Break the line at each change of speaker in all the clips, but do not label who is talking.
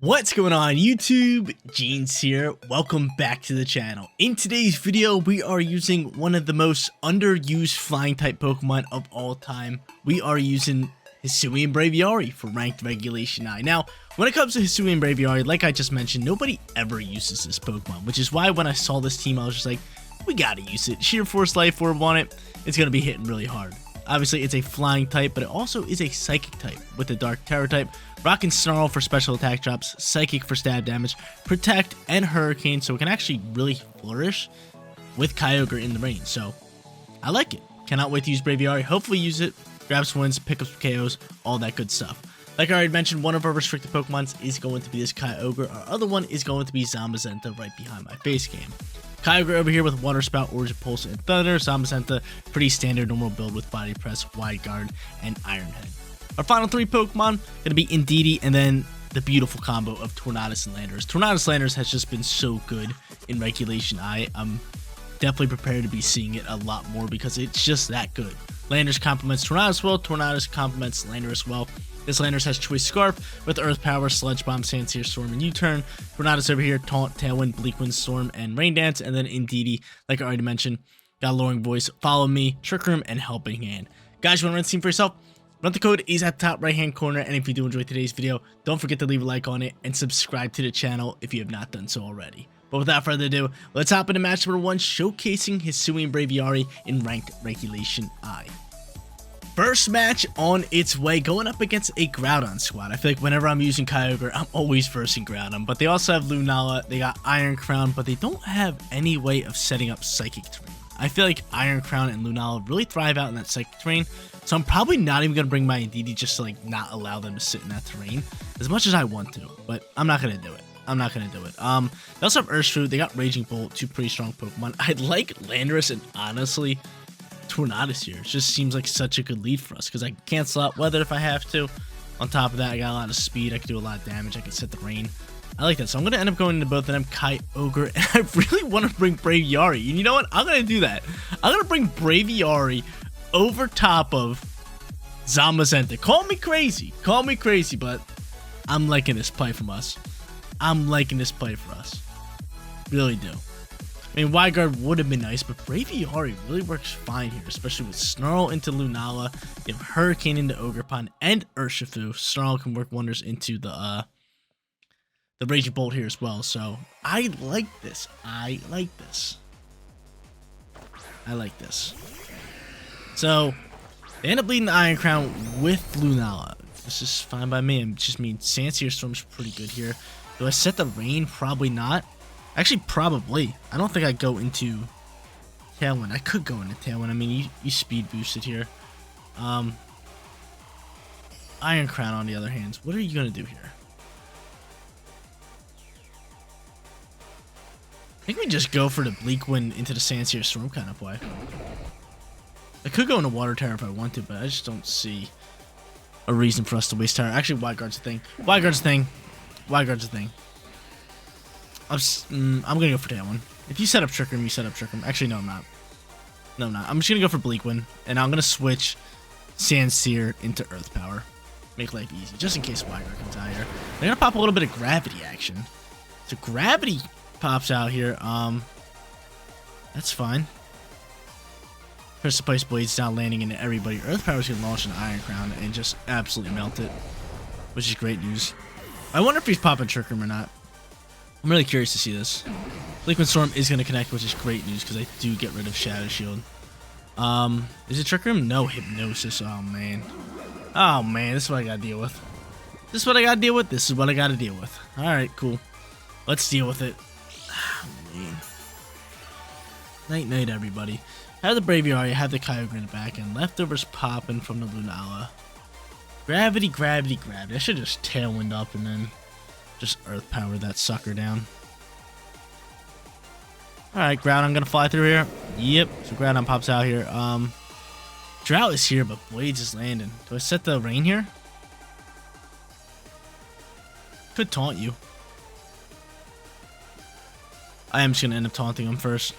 What's going on YouTube? Jeans here. Welcome back to the channel. In today's video, we are using one of the most underused flying type Pokemon of all time. We are using Hisuian Braviary for ranked Regulation I. Now, when it comes to Hisuian Braviary, like I just mentioned, nobody ever uses this Pokemon, which is why when I saw this team, I was just like, we gotta use it. Sheer Force Life Orb on it, it's gonna be hitting really hard. Obviously, it's a flying type, but it also is a psychic type with the dark terror type. Rock and Snarl for special attack drops, psychic for stab damage, protect, and hurricane, so it can actually really flourish with Kyogre in the range. So I like it. Cannot wait to use Braviary. Hopefully use it, grab some wins, pick up some KOs, all that good stuff. Like I already mentioned, one of our restricted Pokemons is going to be this Kyogre. Our other one is going to be Zamazenta right behind my face game. Kyogre over here with Water Spout, Origin Pulse, and Thunder. Zamazenta, pretty standard normal build with Body Press, Wide Guard, and Iron Head. Our final three Pokemon going to be Indeedee and then the beautiful combo of Tornadus and Landorus. Tornadus Landorus has just been so good in Regulation I. I'm definitely prepared to be seeing it a lot more because it's just that good. Landorus complements Tornadus well, Tornadus complements Landorus well. This Landorus has Choice Scarf with Earth Power, Sludge Bomb, Sandsear, Storm, and U-Turn. Tornadus over here, Taunt, Tailwind, Bleak Wind, Storm, and Rain Dance. And then Indeedee, like I already mentioned, got Luring Voice, Follow Me, Trick Room, and Helping Hand. Guys, you want to run the team for yourself? Run the code is at the top right hand corner, and if you do enjoy today's video, don't forget to leave a like on it and subscribe to the channel if you have not done so already. But without further ado, let's hop into match number 1, showcasing Hisuian Braviary in ranked Regulation I. First match on its way, going up against a Groudon squad. I feel like whenever I'm using Kyogre, I'm always versing Groudon, but they also have Lunala, they got Iron Crown, but they don't have any way of setting up Psychic terrain. I feel like Iron Crown and Lunala really thrive out in that Psychic terrain, so I'm probably not even going to bring my Indeedee just to like not allow them to sit in that terrain as much as I want to, but I'm not going to do it. They also have Urshifu, they got Raging Bolt, two pretty strong Pokemon. I like Landorus and honestly Tornadus here. It just seems like such a good lead for us because I can cancel out weather if I have to. On top of that, I got a lot of speed, I can do a lot of damage, I can set the rain. I like that, so I'm going to end up going into both of them, Kyogre, and I really want to bring Braviary. And you know what? I'm going to do that. I'm going to bring Braviary over top of Zamazenta. Call me crazy, but I'm liking this play from us. Really do. I mean, Wide Guard would have been nice, but Braviary really works fine here, especially with Snarl into Lunala, you have Hurricane into Ogerpon, and Urshifu. Snarl can work wonders into the Raging Bolt here as well, so I like this. So, they end up leading the Iron Crown with Lunala. This is fine by me. It just means Sandsear Storm's pretty good here. Do I set the rain? Probably not. Actually, probably. I don't think I go into Tailwind. I could go into Tailwind. I mean, you speed boosted here. Iron Crown, on the other hand. What are you going to do here? I think we just go for the Bleak Wind into the Sandsear Storm kind of play. I could go into Water Tower if I want to, but I just don't see a reason for us to waste Tower. Actually, Wide Guard's a thing. I'm gonna go for Tailwind. If you set up Trick Room, you set up Trick Room. Actually, no, I'm not. I'm just gonna go for Bleak Wind, and I'm gonna switch Sandsear into Earth Power. Make life easy, just in case Wide Guard comes out here. They're gonna pop a little bit of Gravity action. So Gravity pops out here. That's fine. Press Place Blades down, landing into everybody. Earth Power's gonna launch an Iron Crown and just absolutely melt it, which is great news. I wonder if he's popping Trick Room or not. I'm really curious to see this. Bleak Wind Storm is going to connect, which is great news because I do get rid of Shadow Shield. Is it Trick Room? No, Hypnosis. Oh, man. This is what I got to deal with. Alright, cool. Let's deal with it. Oh, man. Night, everybody. I have the Braviary, I have the Kyogre in the back end. Leftovers popping from the Lunala. Gravity. I should just Tailwind up and then just Earth Power that sucker down. Alright, Groudon gonna fly through here. Yep, so Groudon pops out here. Drought is here, but Blades is landing. Do I set the rain here? Could taunt you. I am just gonna end up taunting him first.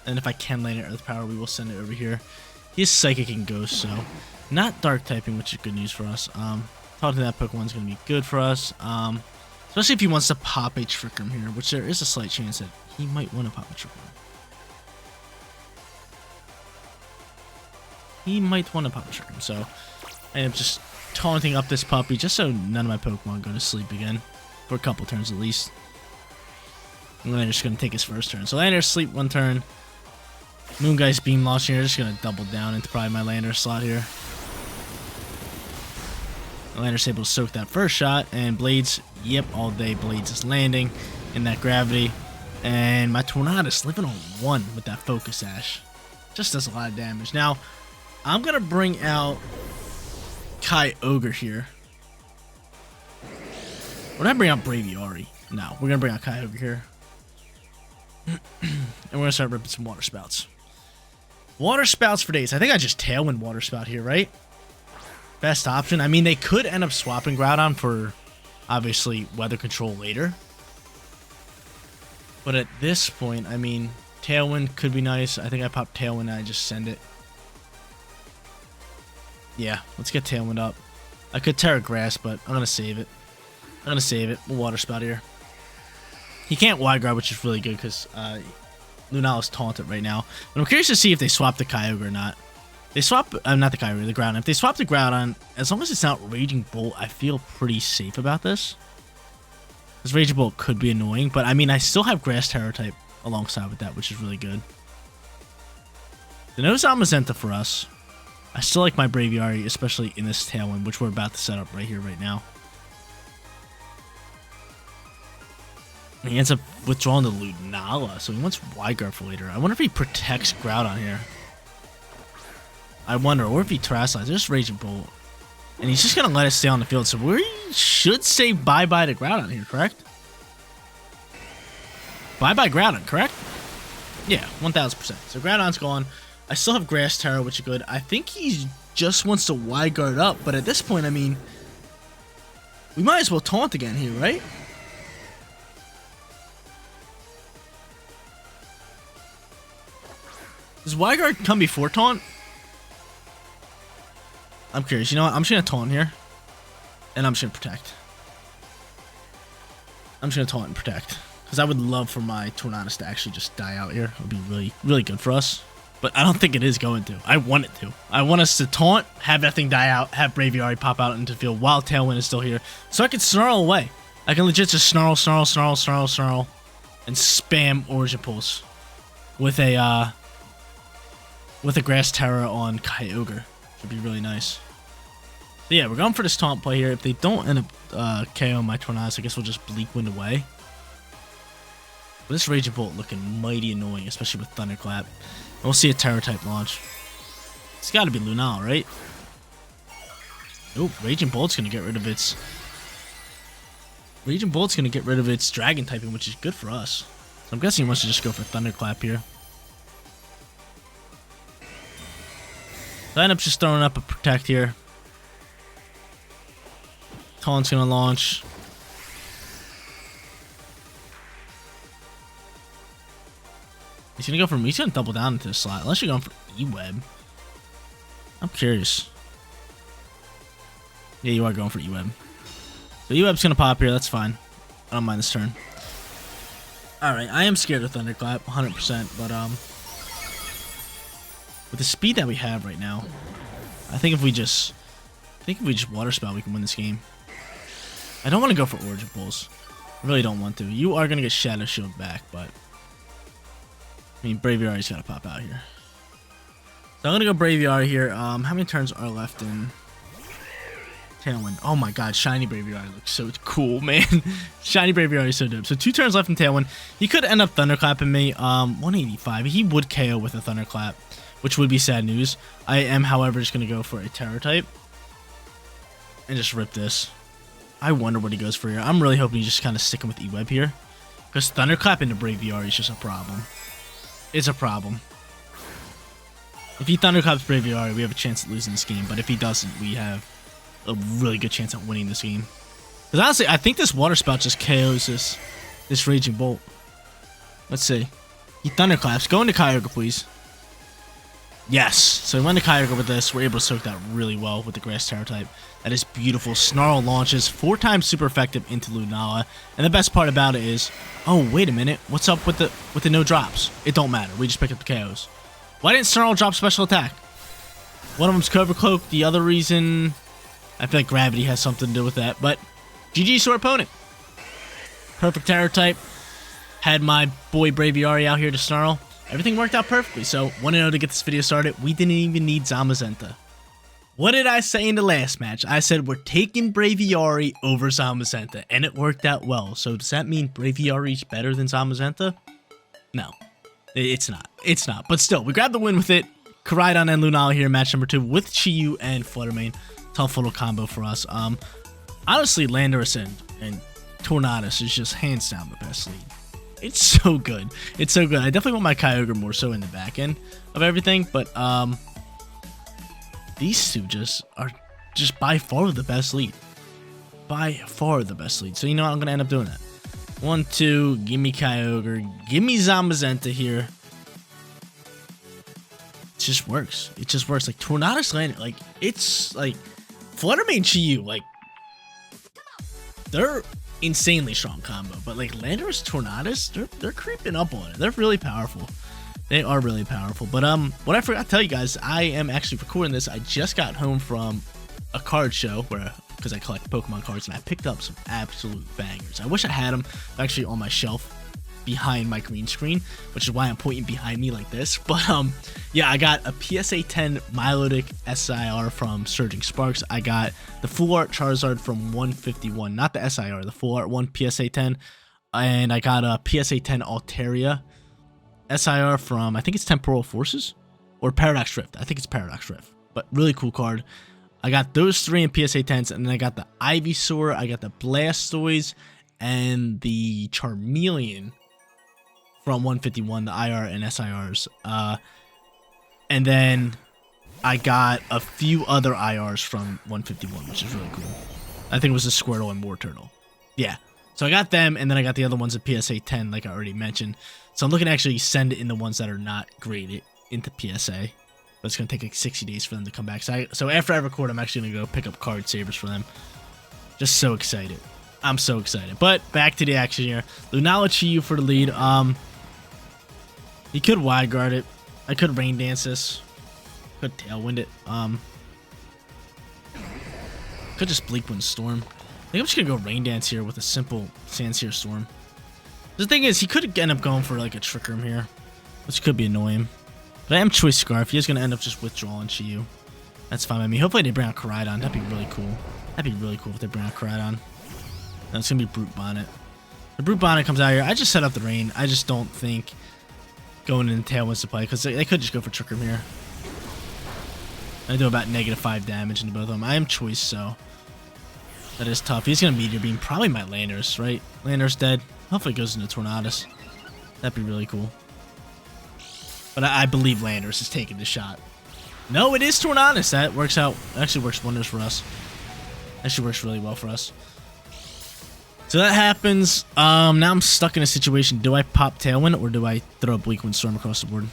And if I can land an Earth Power, we will send it over here. He is Psychic and Ghost, so not Dark typing, which is good news for us. Taunting that Pokemon's gonna be good for us. Especially if he wants to pop a Trick Room here, which there is a slight chance that he might want to pop a Trick Room. He might want to pop a Trick Room, so I am just taunting up this puppy just so none of my Pokemon go to sleep again. For a couple turns at least. And Lander's going to take his first turn. So Lander's sleep one turn. Moonguy's Beam Launch here. Just going to double down into probably my Lander slot here. Lander's able to soak that first shot. And Blades, yep, all day Blades is landing in that gravity. And my Tornadus living on 1 with that Focus Sash. Just does a lot of damage. Now, I'm going to bring out Kyogre here. We're not bring out Braviary. No, we're going to bring out Kyogre here. And we're going to start ripping some Water Spouts. Water Spouts for days. I think I just Tailwind Water Spout here, right? Best option. I mean, they could end up swapping Groudon for, obviously, Weather Control later. But at this point, I mean, Tailwind could be nice. I think I pop Tailwind and I just send it. Yeah, let's get Tailwind up. I could Terra Grass, but I'm going to save it. We'll Water Spout here. He can't Wide Guard, which is really good because Lunala is taunted right now. But I'm curious to see if they swap the Kyogre or not. They swap, not the Kyogre, the Groudon. If they swap the Groudon, as long as it's not Raging Bolt, I feel pretty safe about this. Because Raging Bolt could be annoying, but I mean, I still have Grass Terror type alongside with that, which is really good. So no Zamazenta for us. I still like my Braviary, especially in this Tailwind, which we're about to set up right here, right now. He ends up withdrawing the Lunala, so he wants Wide Guard for later. I wonder if he protects Groudon here. I wonder, or if he Terrasilize. There's Raging Bolt. And he's just going to let it stay on the field, so we should say bye-bye to Groudon here, correct? Bye-bye Groudon, correct? Yeah, 1000%. So Groudon's gone. I still have Grass Terror, which is good. I think he just wants to Wide Guard up, but at this point, I mean, we might as well taunt again here, right? Does Wide Guard come before taunt? I'm curious. You know what? I'm just going to taunt here. And I'm just going to protect. I'm just going to taunt and protect. Because I would love for my Tornadus to actually just die out here. It would be really, really good for us. But I don't think it is going to. I want it to. I want us to taunt, have that thing die out, have Braviary pop out into the field while Tailwind is still here. So I can snarl away. I can legit just snarl, snarl, snarl, snarl, snarl. And spam Origin Pulse. With a Grass Terror on Kyogre. Would be really nice. So yeah, we're going for this taunt play here. If they don't end up KOing my Tornadus, I guess we'll just Bleak Wind away. But this Raging Bolt looking mighty annoying, especially with Thunderclap. And we'll see a Terror type launch. It's got to be Lunala, right? Nope, Raging Bolt's gonna get rid of its Dragon typing, which is good for us. So I'm guessing he wants to just go for Thunderclap here. So I end up just throwing up a Protect here. Taunt's gonna launch. He's gonna double down into the slot. Unless you're going for E-Web. I'm curious. Yeah, you are going for E-Web. So E-Web's gonna pop here, that's fine. I don't mind this turn. Alright, I am scared of Thunderclap, 100%, but with the speed that we have right now, I think if we just Water Spout, we can win this game. I don't want to go for Origin Pulse. I really don't want to. You are going to get Shadow Shield back, but I mean, Braviary's got to pop out here. So I'm going to go Braviary here. How many turns are left in Tailwind? Oh my god, Shiny Braviary looks so cool, man. Shiny Braviary is so dope. So 2 turns left in Tailwind. He could end up Thunderclapping me. 185. He would KO with a Thunderclap, which would be sad news. I am, however, just going to go for a Terror type. And just rip this. I wonder what he goes for here. I'm really hoping he's just kind of sticking with E-Web here. Because Thunderclap into Braviary is just a problem. It's a problem. If he Thunderclaps Braviary, we have a chance at losing this game. But if he doesn't, we have a really good chance at winning this game. Because honestly, I think this Water Spout just KOs this Raging Bolt. Let's see. He Thunderclaps. Go into Kyogre, please. Yes. So we went to Kyogre with this. We're able to soak that really well with the Grass Terror type. That is beautiful. Snarl launches 4 times super effective into Lunala. And the best part about it is, oh, wait a minute. What's up with the no drops? It don't matter. We just picked up the KOs. Why didn't Snarl drop special attack? One of them's Cover Cloak. The other reason, I feel like gravity has something to do with that. But GG's to our opponent. Perfect Terror type. Had my boy Braviary out here to Snarl. Everything worked out perfectly. So 1-0 to get this video started. We didn't even need Zamazenta. What did I say in the last match? I said we're taking Braviary over Zamazenta, and it worked out well. So does that mean Braviary's better than Zamazenta? No, it's not. It's not. But still, we grabbed the win with it. Caridon and Lunala here in match number 2 with Chi-Yu and Fluttermane. Tough little combo for us. Honestly, Landorus and Tornadus is just hands down the best lead. It's so good. It's so good. I definitely want my Kyogre more so in the back end of everything, but these two are just by far the best lead. By far the best lead. So you know what? I'm gonna end up doing that. 1, 2, give me Kyogre, give me Zamazenta here. It just works. It just works. Like Tornadus landed, like it's like Fluttermane Chi-Yu, like they're insanely strong combo, but like Landorus Tornadus, they're creeping up on it. They're really powerful. They are really powerful. But what I forgot to tell you guys, I am actually recording this. I just got home from a card show because I collect Pokemon cards, and I picked up some absolute bangers. I wish I had them actually on my shelf behind my green screen, which is why I'm pointing behind me like this. But yeah, I got a PSA 10 Milotic SIR from Surging Sparks. I got the Full Art Charizard from 151, not the SIR, the Full Art one PSA 10, and I got a PSA 10 Altaria SIR from, I think it's Temporal Forces or Paradox Rift. I think it's Paradox Rift, but really cool card. I got those 3 in PSA 10s, and then I got the Ivysaur, I got the Blastoise, and the Charmeleon from 151, the IR and SIRs. And then I got a few other IRs from 151, which is really cool. I think it was a Squirtle and Wartortle. Yeah. So I got them, and then I got the other ones at PSA 10, like I already mentioned. So I'm looking to actually send it in the ones that are not graded into PSA. But it's going to take like 60 days for them to come back. So after I record, I'm actually going to go pick up card savers for them. Just so excited. I'm so excited. But back to the action here. Lunala Chi-Yu for the lead. He could wide guard it. I could rain dance this. Could tailwind it. Could just Bleak Wind Storm. I think I'm just gonna go rain dance here with a simple Sandsear Storm. The thing is, he could end up going for like a Trick Room here, which could be annoying. But I am Choice Scarf. He's gonna end up just withdrawing Chi-Yu. That's fine by me. Hopefully they bring out Caridon. That'd be really cool. That'd be really cool if they bring out Caridon. No, it's gonna be Brute Bonnet. The Brute Bonnet comes out here. I just set up the rain. I just don't think going in Tailwinds to play, because they could just go for Trick Room here. I do about -5 damage into both of them. I am Choice, so that is tough. He's gonna Meteor Beam, probably my Landorus, right? Landorus dead. Hopefully it goes into Tornadus. That'd be really cool. But I believe Landorus is taking the shot. No, it is Tornadus. That works out. Actually works wonders for us. Actually works really well for us. So that happens. Now I'm stuck in a situation. Do I pop Tailwind or do I throw a Bleak Wind Storm across the board?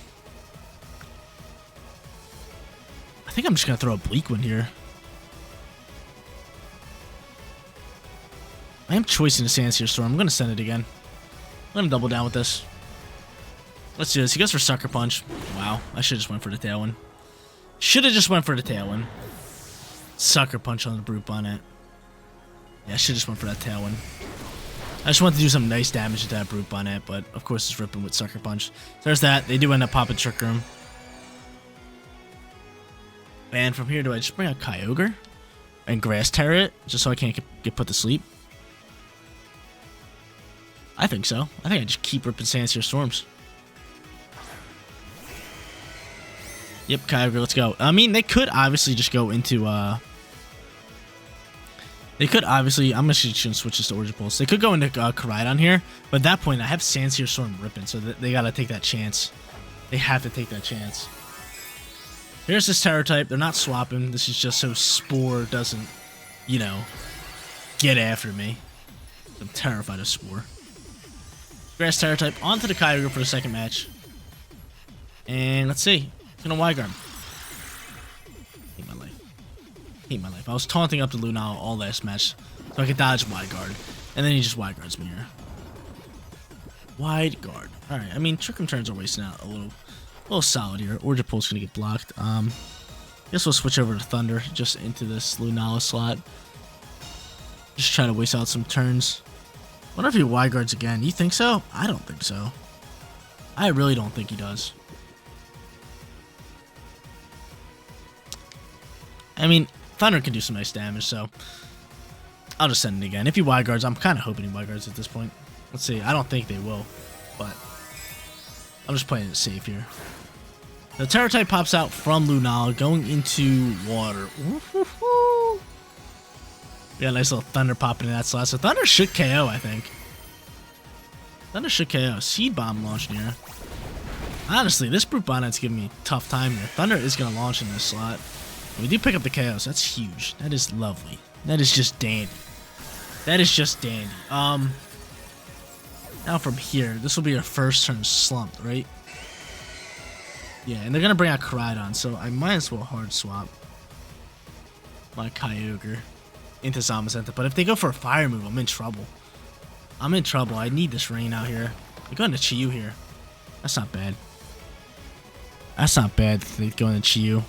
I think I'm just going to throw a Bleak Wind here. I am choicing a Sandsear Storm. I'm going to send it again. I'm going to double down with this. Let's do this. He goes for Sucker Punch. Wow. I should have just went for the Tailwind. Should have just went for the Tailwind. Sucker Punch on the Brute Bonnet. Yeah, I should have just went for that Tailwind. I just wanted to do some nice damage to that Brute Bonnet, but of course it's ripping with Sucker Punch. So there's that. They do end up popping Trick Room. And from here, do I just bring out Kyogre and Grass Terror it, just so I can't get put to sleep? I think so. I think I just keep ripping Sandsear Storms. Yep, Kyogre, let's go. I mean, they could obviously just go into, they could obviously, I'm just going to switch this to Origin Pulse. They could go into Caridon here, but at that point, I have Sandsear Storm ripping, so they got to take that chance. They have to take that chance. Here's this Terror type. They're not swapping. This is just so Spore doesn't, you know, get after me. I'm terrified of Spore. Grass Terror type onto the Kyogre for the second match. And let's see. It's gonna wide guard. Hate my life. Hate my life. I was taunting up to Lunala all last match so I could dodge wide guard. And then he just wide guards me here. Wide guard. Alright, I mean, Trick Room turns are wasting out a little solid here. Origin Pulse gonna get blocked. Guess we'll switch over to Thunder just into this Lunala slot. Just try to waste out some turns. Wonder if he wide guards again. You think so? I don't think so. I really don't think he does. I mean, Thunder can do some nice damage, so I'll just send it again. If he wide guards, I'm kind of hoping he wide guards at this point. Let's see. I don't think they will, but I'm just playing it safe here. The Terror type pops out from Lunala, going into water. Woo-hoo-hoo. We got a nice little Thunder popping in that slot. So Thunder should KO, I think. Thunder should KO. Seed Bomb launching here. Honestly, this Brute Bonnet's giving me a tough time here. Thunder is going to launch in this slot. We do pick up the KO, so that's huge. That is lovely. That is just dandy. That is just dandy. Now from here, this will be our first turn slumped, right? Yeah, and they're going to bring out Koraidon, so I might as well hard swap my Kyogre into Zamazenta. But if they go for a fire move, I'm in trouble. I'm in trouble. I need this rain out here. They're going to Chi-Yu here. That's not bad. That's not bad. They go into Chi-Yu.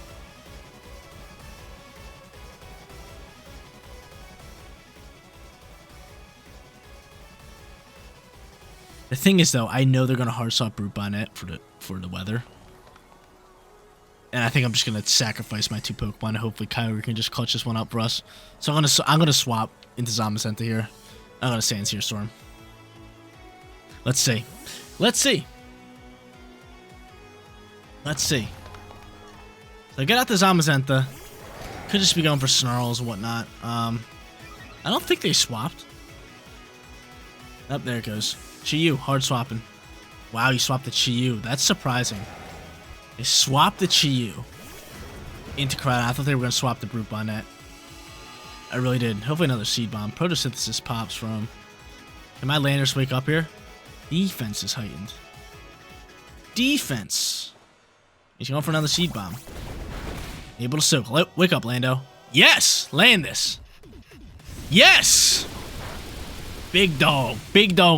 The thing is, though, I know they're gonna hard swap Brute Bonnet for the weather, and I think I'm just gonna sacrifice my two Pokemon. And hopefully, Kyogre can just clutch this one up for us. So I'm gonna swap into Zamazenta here. I'm gonna Sand Seer Storm. Let's see. Let's see. Let's see. So I get out the Zamazenta. Could just be going for Snarls and whatnot. I don't think they swapped. Up there it goes. Chi-Yu, hard swapping. Wow, you swapped the Chi-Yu. That's surprising. They swapped the Chi-Yu into Koraidon. I thought they were going to swap the Brute Bonnet. I really did. Hopefully another Seed Bomb. Photosynthesis pops from... Can my Landers wake up here? Defense is heightened. Defense. He's going for another Seed Bomb. Able to soak. Wake up, Lando. Yes! Land this. Yes! Big dog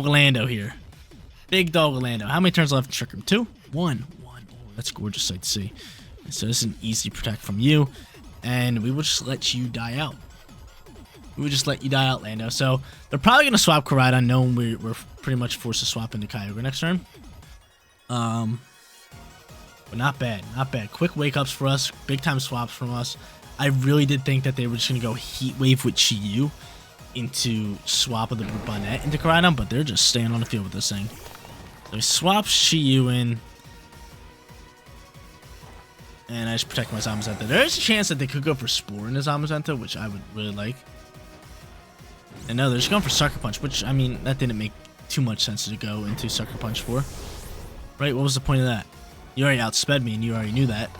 Lando here. Big dog Lando. How many turns left in Trick Room? 2? 1. Oh, that's a gorgeous sight to see. So this is an easy protect from you, and we will just let you die out. We will just let you die out, Lando. So they're probably gonna swap Koraidon, knowing we're pretty much forced to swap into Kyogre next turn. But not bad, not bad. Quick wake ups for us. Big time swaps from us. I really did think that they were just gonna go Heat Wave with Chi-Yu into swap of the Brute Bonnet into Koraidon, but they're just staying on the field with this thing. So he swaps Chi-Yu in, and I just protect my Zamazenta. There is a chance that they could go for Spore into Zamazenta, which I would really like. And no, they're just going for Sucker Punch, which, I mean, that didn't make too much sense to go into Sucker Punch for. Right, what was the point of that? You already outsped me, and you already knew that.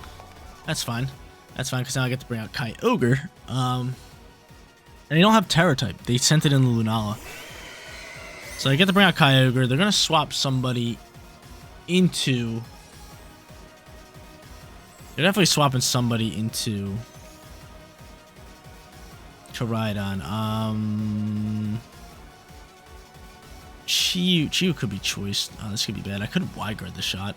That's fine. That's fine, because now I get to bring out Kyogre. And they don't have Terror type. They sent it in the Lunala. So I get to bring out Kyogre. They're going to swap somebody into... They're definitely swapping somebody into Koraidon. Chi-Yu could be choiced. Oh, this could be bad. I couldn't wide guard the shot.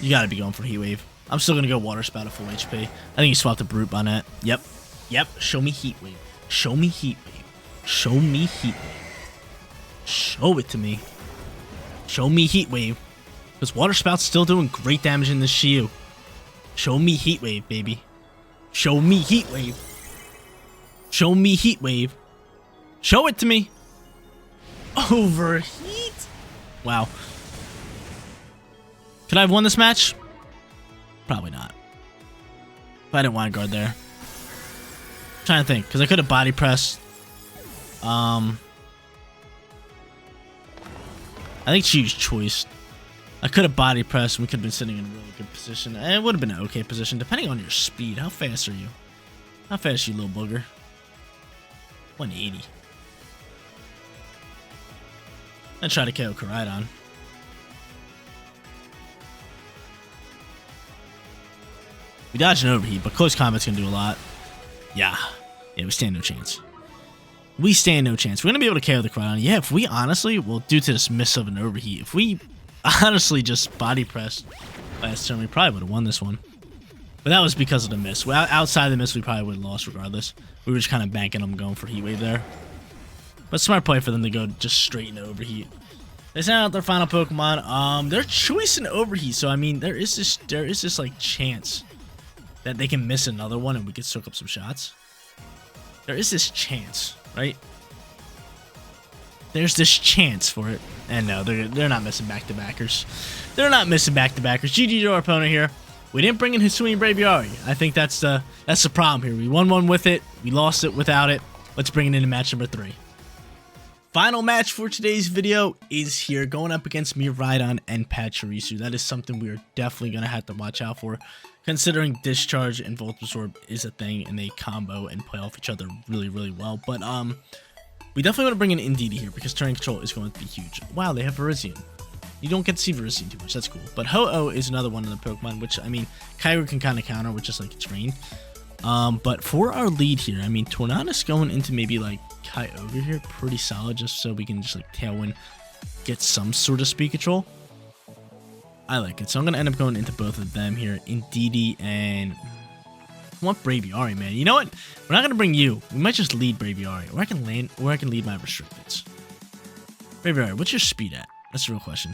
You gotta be going for Heat Wave. I'm still gonna go Water Spout at full HP. I think he swapped a Brute Bonnet. Yep. Show me Heat Wave. Show me Heat Wave. Show me Heat Wave. Show it to me. Show me Heat Wave. Because Water Spout's still doing great damage in this Chi-Yu. Show me Heat Wave, baby. Show me Heat Wave. Show me Heat Wave. Show it to me. Overheat. Wow. Could I have won this match? Probably not. If I didn't wide guard there. I'm trying to think, because I could have body pressed. I think she was choiced. I could have body pressed and we could have been sitting in a really good position. And it would have been an okay position, depending on your speed. How fast are you? How fast are you, little booger? 180. I try to KO Koraidon. We dodged an overheat, but close combat's gonna do a lot. Yeah, we stand no chance. We stand no chance. We're gonna be able to KO the Koraidon. Yeah, if we honestly, well, due to this miss of an overheat, if we honestly just body pressed last turn, we probably would have won this one. But that was because of the miss. Well, outside the miss, we probably would have lost regardless. We were just kind of banking them going for Heat Wave there. But smart play for them to go just straight into overheat. They sent out their final Pokemon. They're choosing overheat, so I mean, there is this like chance that they can miss another one and we can soak up some shots. There is this chance, right? There's this chance for it. And no, they're not missing back-to-backers. They're not missing back-to-backers. GG to our opponent here. We didn't bring in Hisuian Braviary. I think that's the problem here. We won one with it. We lost it without it. Let's bring it into match number 3. Final match for today's video is here, going up against Miraidon and Pachirisu. That is something we are definitely going to have to watch out for, considering Discharge and Volt Absorb is a thing, and they combo and play off each other really, really well. But we definitely want to bring in Indeedee here, because turn control is going to be huge. Wow, they have Virizion. You don't get to see Virizion too much, that's cool. But Ho-Oh is another one of the Pokemon, which, I mean, Kyogre can kind of counter, which is like its rain. But for our lead here, I mean, Tornadus going into maybe like Kyogre here, pretty solid, just so we can just like Tailwind, get some sort of speed control. I like it, so I'm going to end up going into both of them here, Indeedee and... I want Braviary, man. You know what? We're not going to bring you. We might just lead Braviary, or I can lead my restricteds. Braviary, what's your speed at? That's the real question.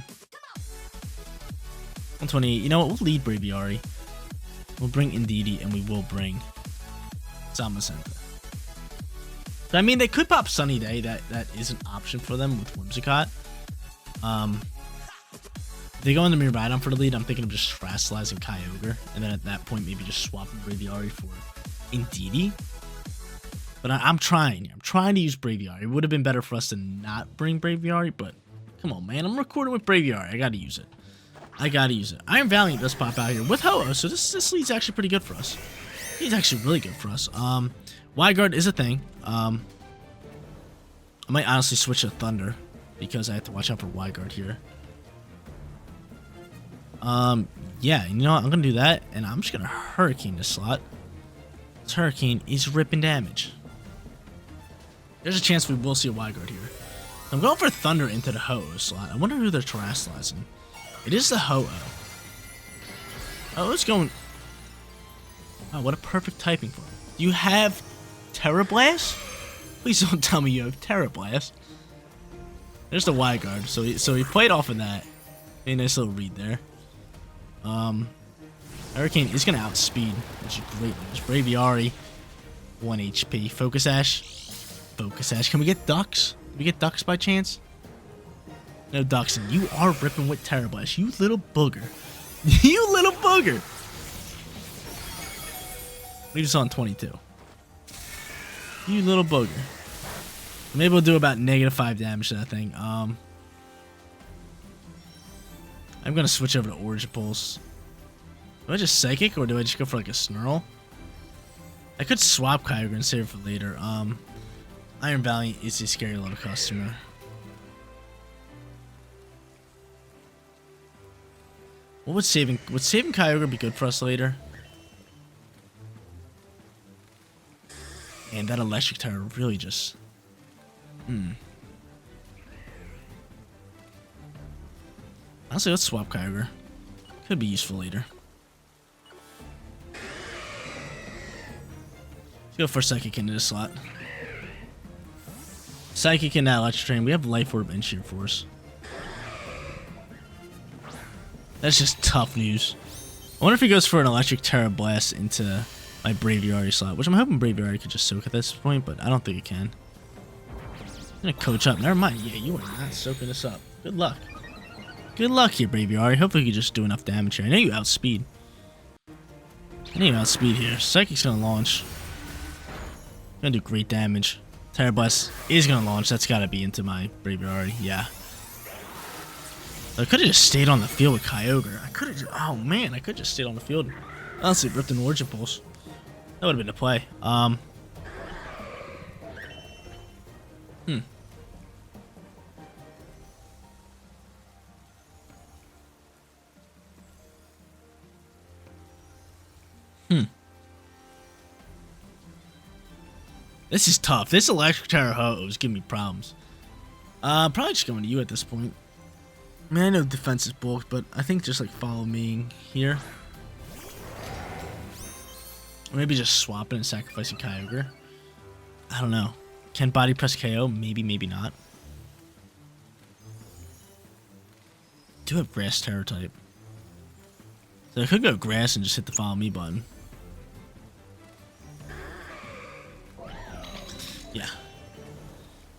128. You know what? We'll lead Braviary. We'll bring Indeedee, and we will bring Zamazenta. So, I mean, they could pop Sunny Day. That is an option for them with Whimsicott. If they go into Miraidon for the lead, I'm thinking of just Terastallizing Kyogre, and then at that point, maybe just swapping Braviary for Indeedee. But I'm trying. I'm trying to use Braviary. It would have been better for us to not bring Braviary, but come on, man. I'm recording with Braviary. I gotta use it. Iron Valiant does pop out here with Ho-Oh, so this lead's actually pretty good for us. He's actually really good for us. Wide is a thing. I might honestly switch to Thunder, because I have to watch out for Wide here. Yeah, you know what? I'm gonna do that, and I'm just gonna Hurricane this slot. This Hurricane is ripping damage. There's a chance we will see a Wide here. I'm going for Thunder into the Ho-Oh slot. I wonder who they're Terastallizing. It is the Ho-Oh. Oh, it's going... Oh, what a perfect typing for him. You have Terra Blast? Please don't tell me you have Terra Blast. There's the Wide Guard. So he played off of that. A nice little read there. Hurricane is going to outspeed, which is great news. Braviary, 1 HP. Focus Ash. Focus Ash. Can we get Ducks? Did we get Ducks by chance? No Ducks, and you are ripping with Terra Blast. You little booger. You little booger. Leave us on 22. You little booger. Maybe we'll do about -5 damage to that thing. I'm going to switch over to Origin Pulse. Do I just Psychic, or do I just go for like a Snarl? I could swap Kyogre and save it for later. Iron Valiant is a scary little customer. What would saving Kyogre be good for us later? And that Electric Tire really just... Honestly, let's swap Kyogre. Could be useful later. Let's go for Psychic into this slot. Psychic and that Electric Train. We have Life Orb and Sheer Force. That's just tough news. I wonder if he goes for an Electric Terra Blast into my Braviary slot, which I'm hoping Braviary could just soak at this point, but I don't think it can. I'm gonna coach up. Never mind. Yeah, you are not soaking this up. Good luck. Good luck here, Braviary. Hopefully you can just do enough damage here. I know you outspeed. Here. Psychic's gonna launch. Gonna do great damage. Terra Blast is gonna launch. That's gotta be into my Braviary. Yeah. I could have just stayed on the field with Kyogre. I could have. Oh man, I could have just stayed on the field. Honestly, ripped an Origin Pulse. That would have been the play. This is tough. This Electric Terror Ho-Oh is giving me problems. Probably just going to you at this point. I mean, I know defense is bulked, but I think just like follow me here. Or maybe just swapping and sacrificing Kyogre. I don't know. Can body press KO? Maybe, maybe not. Do have grass terror type. So I could go grass and just hit the follow me button. Yeah.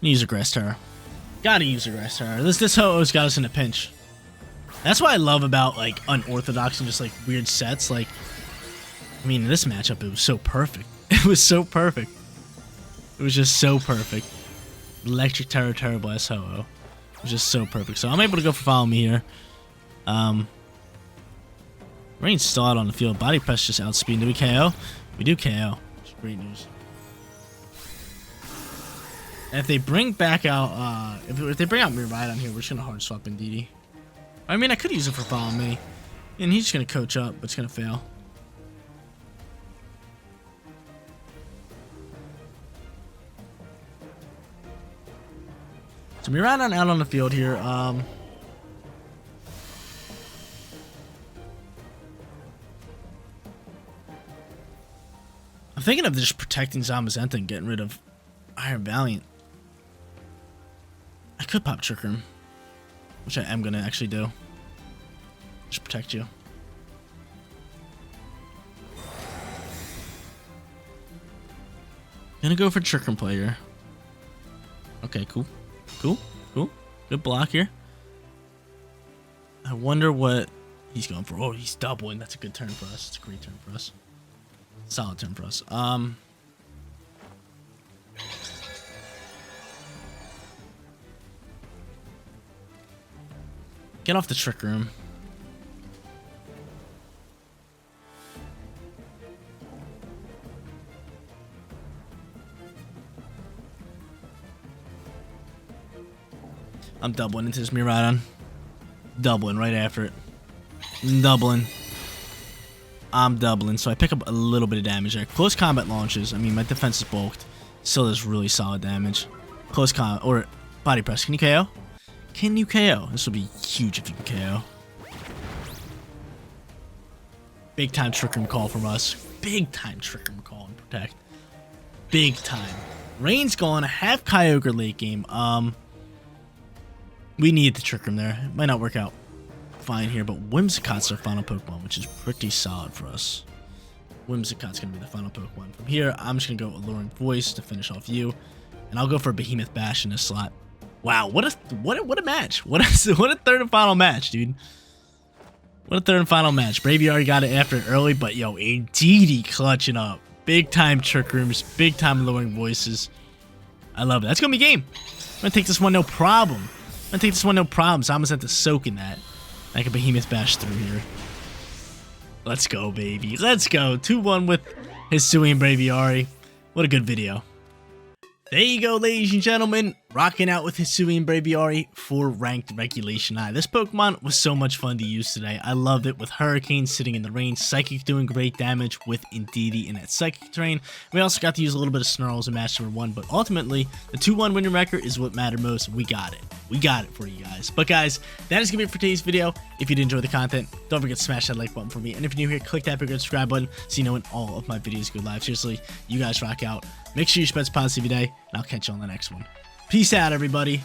Use a grass terror. Gotta use a grass terror. This Ho-Oh's got us in a pinch. That's what I love about like unorthodox and just like weird sets. Like, I mean, in this matchup, it was so perfect. It was so perfect. It was just so perfect. Electric Terror Terror Blast Ho-Oh. It was just so perfect. So I'm able to go for follow me here. Rain's still out on the field. Body press just outspeed. Do we KO? We do KO. Which is great news. And if they bring back out, if they bring out Miraidon here, we're just gonna hard swap Indeedee. I mean, I could use it for follow me, and he's just gonna coach up, but it's gonna fail. So Miraidon out on the field here. I'm thinking of just protecting Zamazenta and getting rid of Iron Valiant. I could pop Trick Room, which I am going to actually do. Just protect you. Gonna go for Trick Room player. Okay, cool. Cool. Cool. Good block here. I wonder what he's going for. Oh, he's doubling. That's a good turn for us. It's a great turn for us. Solid turn for us. Get off the Trick Room. I'm doubling into this Miraidon. Doubling right after it. Doubling. I'm doubling, so I pick up a little bit of damage there. Close combat launches. I mean, my defense is bulked. Still does really solid damage. Close combat, or body press. Can you KO? Can you KO? This will be huge if you can KO. Big time Trick Room call from us. Big time Trick Room call and protect. Big time. Rain's gone. Half Kyogre late game. We need the Trick Room there. It might not work out fine here, but Whimsicott's our final Pokemon, which is pretty solid for us. Whimsicott's going to be the final Pokemon. From here, I'm just going to go Alluring Voice to finish off you, and I'll go for a Behemoth Bash in this slot. Wow, what a match. What a third and final match, dude. What a third and final match. Braviary got it after it early, but yo, Indeedee clutching up. Big time Trick Rooms, big time Alluring Voices. I love it. That's going to be game. I'm going to take this one no problem. Zamazenta soaking that. I can Behemoth Bash through here. Let's go, baby. Let's go. 2-1 with Hisuian Braviary. What a good video. There you go, ladies and gentlemen. Rocking out with Hisuian Braviary for Ranked Regulation I. This Pokemon was so much fun to use today. I loved it with Hurricane sitting in the range, Psychic doing great damage with Indeedee in that Psychic terrain. We also got to use a little bit of Snarls in match number 1, but ultimately, the 2-1 winning record is what mattered most. We got it. We got it for you guys. But guys, that is going to be it for today's video. If you did enjoy the content, don't forget to smash that like button for me. And if you're new here, click that big red subscribe button so you know when all of my videos go live. Seriously, you guys rock out. Make sure you spread positivity today, and I'll catch you on the next one. Peace out, everybody.